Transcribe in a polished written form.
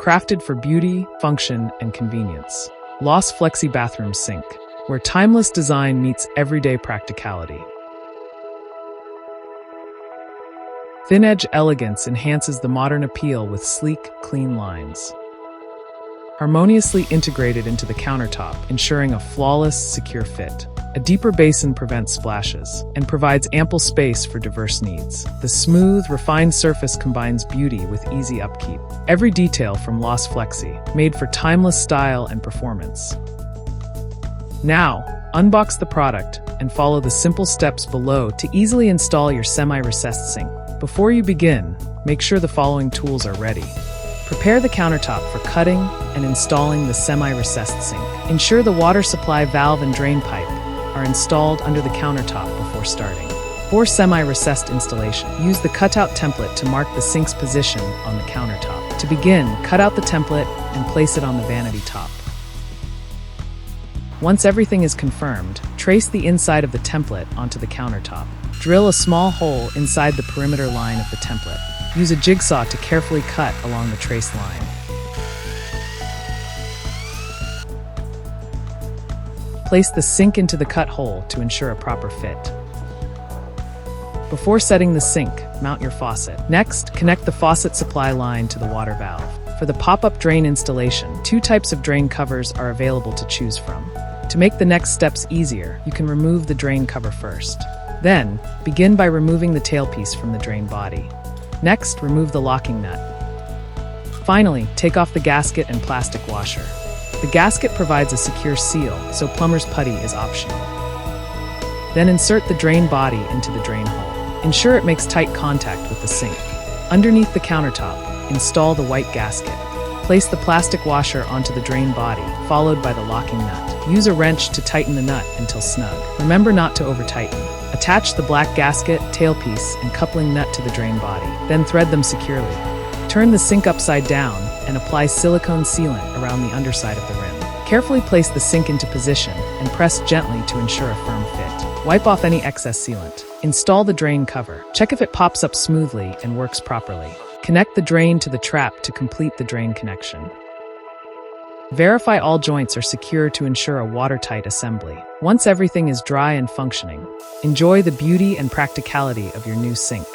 crafted for beauty, function, and convenience. Lost Flexi Bathroom Sink, where timeless design meets everyday practicality. Thin-edge elegance enhances the modern appeal with sleek, clean lines. Harmoniously integrated into the countertop, ensuring a flawless, secure fit. A deeper basin prevents splashes and provides ample space for diverse needs. The smooth, refined surface combines beauty with easy upkeep. Every detail from Lost Flexi, made for timeless style and performance. Now, unbox the product and follow the simple steps below to easily install your semi-recessed sink. Before you begin, make sure the following tools are ready. Prepare the countertop for cutting and installing the semi-recessed sink. Ensure the water supply valve and drain pipe are installed under the countertop before starting. For semi-recessed installation, use the cutout template to mark the sink's position on the countertop. To begin, cut out the template and place it on the vanity top. Once everything is confirmed, trace the inside of the template onto the countertop. Drill a small hole inside the perimeter line of the template. Use a jigsaw to carefully cut along the trace line. Place the sink into the cut hole to ensure a proper fit. Before setting the sink, mount your faucet. Next, connect the faucet supply line to the water valve. For the pop-up drain installation, 2 types of drain covers are available to choose from. To make the next steps easier, you can remove the drain cover first. Then, begin by removing the tailpiece from the drain body. Next, remove the locking nut. Finally, take off the gasket and plastic washer. The gasket provides a secure seal, so plumber's putty is optional. Then insert the drain body into the drain hole. Ensure it makes tight contact with the sink. Underneath the countertop, install the white gasket. Place the plastic washer onto the drain body, followed by the locking nut. Use a wrench to tighten the nut until snug. Remember not to over-tighten. Attach the black gasket, tailpiece, and coupling nut to the drain body. Then thread them securely. Turn the sink upside down and apply silicone sealant around the underside of the rim. Carefully place the sink into position and press gently to ensure a firm fit. Wipe off any excess sealant. Install the drain cover. Check if it pops up smoothly and works properly. Connect the drain to the trap to complete the drain connection. Verify all joints are secure to ensure a watertight assembly. Once everything is dry and functioning, enjoy the beauty and practicality of your new sink.